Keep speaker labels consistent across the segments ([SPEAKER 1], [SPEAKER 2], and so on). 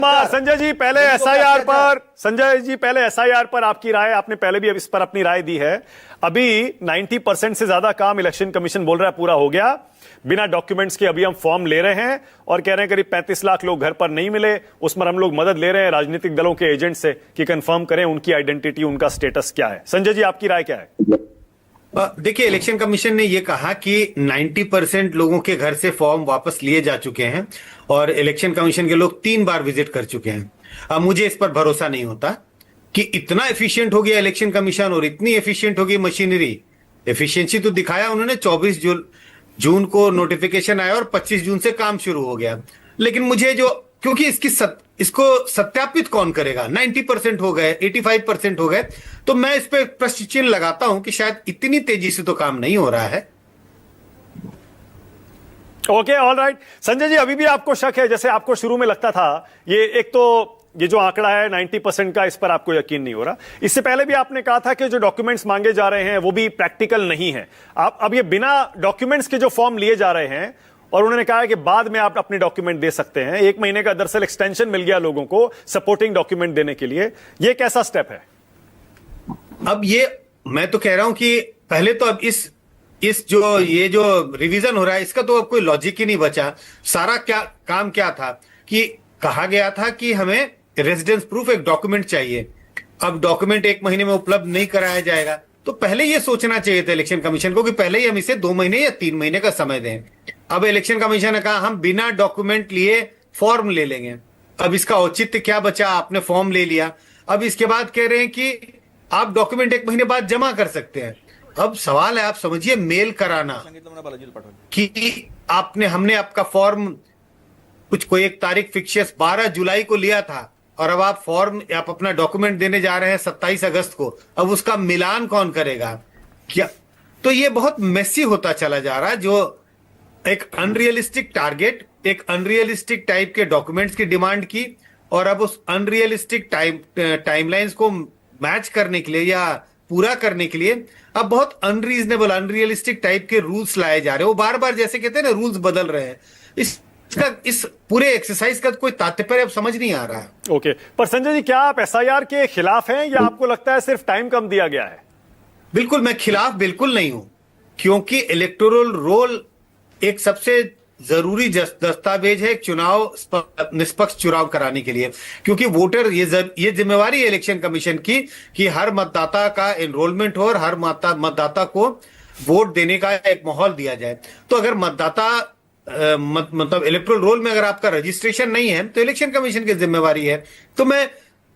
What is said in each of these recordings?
[SPEAKER 1] संजय जी पहले एसआईआर पर आपकी राय, आपने पहले भी इस पर अपनी राय दी है। अभी 90% से ज्यादा काम इलेक्शन कमीशन बोल रहा है पूरा हो गया, बिना डॉक्यूमेंट्स के अभी हम फॉर्म ले रहे हैं और कह रहे हैं करीब 35 लाख लोग घर पर नहीं मिले, उसमें हम लोग मदद ले रहे हैं राजनीतिक दलों के एजेंट से कि कंफर्म करें उनकी आइडेंटिटी, उनका स्टेटस क्या है। संजय जी आपकी राय क्या है?
[SPEAKER 2] देखिए, इलेक्शन कमीशन ने यह कहा कि 90% लोगों के घर से फॉर्म वापस लिए जा चुके हैं और इलेक्शन कमीशन के लोग 3 बार विजिट कर चुके हैं। अब मुझे इस पर भरोसा नहीं होता कि इतना एफिशिएंट हो गया इलेक्शन कमीशन और इतनी एफिशिएंट हो गई मशीनरी। एफिशिएंसी तो दिखाया उन्होंने, 24 जून को नोटिफिकेशन आया और 25 जून से काम शुरू हो गया। लेकिन मुझे क्योंकि इसको सत्यापित कौन करेगा? 90% हो गए, 85% हो गए, तो मैं इस पे प्रश्न चिन्ह लगाता हूं कि शायद इतनी तेजी से तो काम नहीं हो रहा है।
[SPEAKER 1] Okay, all right. Sanjay ji अभी भी आपको शक है, जैसे आपको शुरू में लगता था, ये जो आंकड़ा है 90% का, इस पर आपको यकीन नहीं हो रहा। इससे पहले भी आपने कहा था कि जो डॉक्यूमेंट्स मांगे जा रहे हैं वो भी प्रैक्टिकल नहीं है। आप अब ये बिना डॉक्यूमेंट्स के जो फॉर्म लिए जा रहे हैं और उन्होंने कहा है कि बाद में आप अपने डॉक्यूमेंट दे सकते हैं, 1 महीने का दरअसल एक्सटेंशन मिल गया लोगों को सपोर्टिंग डॉक्यूमेंट देने के लिए, ये कैसा स्टेप है?
[SPEAKER 2] अब मैं तो कह रहा हूं कि पहले तो अब ये जो रिवीजन हो रहा है इसका तो अब कोई लॉजिक ही नहीं बचा। सारा काम क्या था कि कहा गया था कि हमें रेजिडेंस प्रूफ एक डॉक्यूमेंट चाहिए। अब डॉक्यूमेंट 1 महीने में उपलब्ध नहीं कराया जाएगा, तो पहले ये सोचना चाहिए था इलेक्शन कमीशन को कि पहले ही हम इसे 2 महीने या 3 महीने का समय दें। अब इलेक्शन कमीशन ने कहा हम बिना डॉक्यूमेंट लिए फॉर्म ले लेंगे। अब इसका औचित्य क्या बचा? आपने फॉर्म ले लिया, अब इसके बाद कह रहे हैं कि आप डॉक्यूमेंट 1 महीने बाद जमा कर सकते हैं। अब सवाल है, आप समझिए, मेल कराना कि हमने आपका फॉर्म कोई एक तारीख फिक्शियस 12 जुलाई को लिया था और अब आप अपना डॉक्यूमेंट देने जा रहे हैं 27 अगस्त को। अब उसका मिलान कौन करेगा? क्या? तो ये बहुत मेसी होता चला जा रहा है, जो एक अनरियलिस्टिक टारगेट, एक अनरियलिस्टिक टाइप के डॉक्यूमेंट्स की डिमांड की और अब उस अनरियलिस्टिक टाइमलाइंस को मैच करने के लिए या पूरा करने के लिए अब बहुत अनरीजनेबल, अनरियलिस्टिक टाइप के रूल्स लाए जा रहे हैं। वो बार बार, जैसे कहते हैं ना, रूल्स बदल रहे हैं। इस पूरे एक्सरसाइज का कोई तात्पर्य अब समझ नहीं आ रहा है।
[SPEAKER 1] ओके, पर संजय जी क्या आप एसआईआर के खिलाफ हैं या आपको लगता है सिर्फ टाइम कम दिया गया है?
[SPEAKER 2] बिल्कुल, मैं खिलाफ बिल्कुल नहीं हूं, क्योंकि इलेक्टोरल रोल एक सबसे जरूरी दस्तावेज है एक निष्पक्ष चुनाव कराने के लिए। क्योंकि वोटर, ये जिम्मेवारी है इलेक्शन कमीशन की कि हर मतदाता का एनरोलमेंट हो और हर मतदाता को वोट देने का एक माहौल दिया जाए। तो अगर मतदाता मतलब इलेक्टोरल रोल में अगर आपका रजिस्ट्रेशन नहीं है तो इलेक्शन कमीशन की जिम्मेवारी है। तो मैं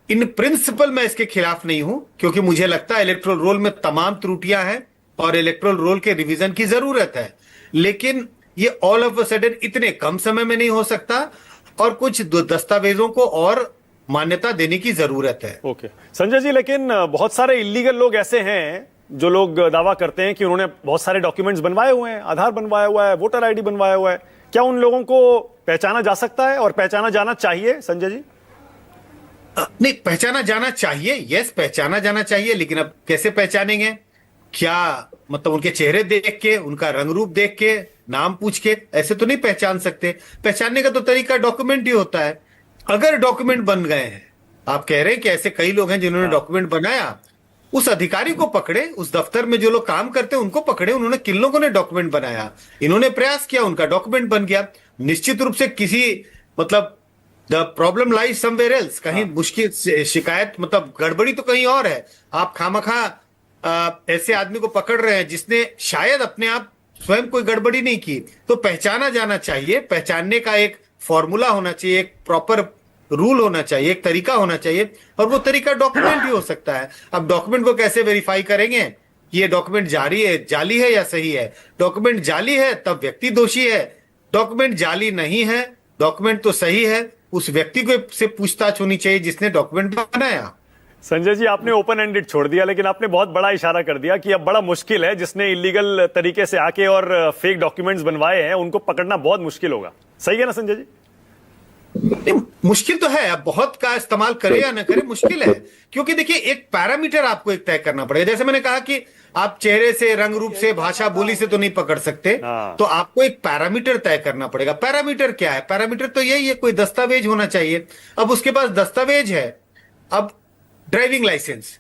[SPEAKER 2] इन प्रिंसिपल में इसके खिलाफ नहीं हूं, क्योंकि मुझे लगता है इलेक्टोरल रोल में तमाम त्रुटियां हैं और इलेक्टोरल रोल के रिवीजन की जरूरत है। लेकिन ये ऑल ऑफ अ सडन इतने कम समय में नहीं हो सकता और कुछ दस्तावेजों को और मान्यता देने की जरूरत है।
[SPEAKER 1] ओके संजय जी, लेकिन बहुत सारे इलीगल लोग ऐसे हैं जो लोग दावा करते हैं कि उन्होंने बहुत सारे डॉक्यूमेंट्स बनवाए हुए हैं, आधार बनवाया हुआ है, वोटर आईडी बनवाया हुआ है। क्या उन लोगों को पहचाना जा सकता है और पहचाना जाना चाहिए? संजय जी
[SPEAKER 2] नहीं, पहचाना जाना चाहिए, यस, पहचाना जाना चाहिए, लेकिन अब कैसे पहचानेंगे? क्या मतलब उनके चेहरे देख के, उनका रंग रूप देख के, नाम पूछ के ऐसे तो नहीं पहचान सकते। पहचानने का तो तरीका डॉक्यूमेंट ही होता है। अगर डॉक्यूमेंट बन गए हैं, आप कह रहे हैं कि ऐसे कई लोग हैं जिन्होंने डॉक्यूमेंट बनाया, उस अधिकारी को पकड़े, उस दफ्तर में जो लोग काम करते हैं उनको पकड़े, उन्होंने किन लोगों ने डॉक्यूमेंट बनाया, इन्होंने प्रयास किया, उनका डॉक्यूमेंट बन गया। निश्चित रूप से किसी मतलब the problem lies somewhere else, कहीं मुश्किल शिकायत मतलब गड़बड़ी तो कहीं और है। आप खामखा ऐसे आदमी को पकड़ रहे हैं जिसने शायद अपने आप स्वयं कोई गड़बड़ी नहीं की। तो पहचाना जाना चाहिए, पहचानने का एक फॉर्मूला होना चाहिए, एक प्रॉपर रूल होना चाहिए, एक तरीका होना चाहिए, और वो तरीका डॉक्यूमेंट भी हो सकता है। अब डॉक्यूमेंट को कैसे वेरीफाई करेंगे ये डॉक्यूमेंट जाली है या सही है? डॉक्यूमेंट जाली है तब व्यक्ति दोषी है, डॉक्यूमेंट जाली नहीं है, डॉक्यूमेंट तो सही है, उस व्यक्ति को से पूछताछ होनी चाहिए जिसने डॉक्यूमेंट बनाया।
[SPEAKER 1] संजय जी आपने ओपन एंडेड छोड़ दिया, लेकिन आपने बहुत बड़ा इशारा कर दिया कि अब बड़ा मुश्किल है, जिसने इलीगल तरीके से आके और फेक डॉक्यूमेंट्स बनवाए हैं उनको पकड़ना बहुत मुश्किल होगा। सही है ना संजय जी?
[SPEAKER 2] नहीं, मुश्किल तो है। अब बहुत का इस्तेमाल करे या न करे मुश्किल है, क्योंकि देखिए एक पैरामीटर आपको एक तय करना पड़ेगा। जैसे मैंने कहा कि आप चेहरे से, रंग रूप से, भाषा बोली से तो नहीं पकड़ सकते,
[SPEAKER 1] हाँ।
[SPEAKER 2] तो आपको एक पैरामीटर तय करना पड़ेगा। पैरामीटर क्या है? पैरामीटर तो यही है, कोई दस्तावेज होना चाहिए। अब उसके पास दस्तावेज है। अब ड्राइविंग लाइसेंस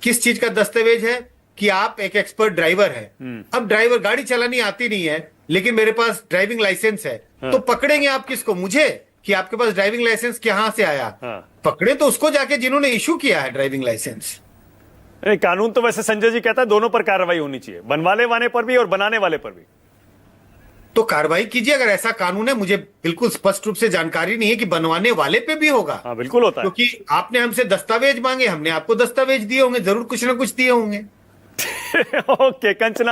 [SPEAKER 2] किस चीज का दस्तावेज है? कि आप एक एक्सपर्ट ड्राइवर है। अब ड्राइवर, गाड़ी चलानी आती नहीं है लेकिन मेरे पास ड्राइविंग लाइसेंस है, तो पकड़ेंगे आप किसको? मुझे, कि आपके पास ड्राइविंग लाइसेंस कहां से आया?
[SPEAKER 1] हाँ।
[SPEAKER 2] पकड़े तो उसको जाके जिन्होंने इशू किया है ड्राइविंग लाइसेंस।
[SPEAKER 1] नहीं, कानून तो वैसे संजय जी कहता है दोनों पर कार्रवाई होनी चाहिए, बनवाने वाले पर भी और बनाने वाले पर भी।
[SPEAKER 2] तो कार्रवाई कीजिए अगर ऐसा कानून है। मुझे बिल्कुल स्पष्ट रूप से जानकारी नहीं है कि बनवाने वाले पे भी होगा।
[SPEAKER 1] हाँ, बिल्कुल होता है।
[SPEAKER 2] क्योंकि आपने हमसे दस्तावेज मांगे, हमने आपको दस्तावेज दिए होंगे, जरूर कुछ ना कुछ दिए होंगे।
[SPEAKER 1] ओके, कंचना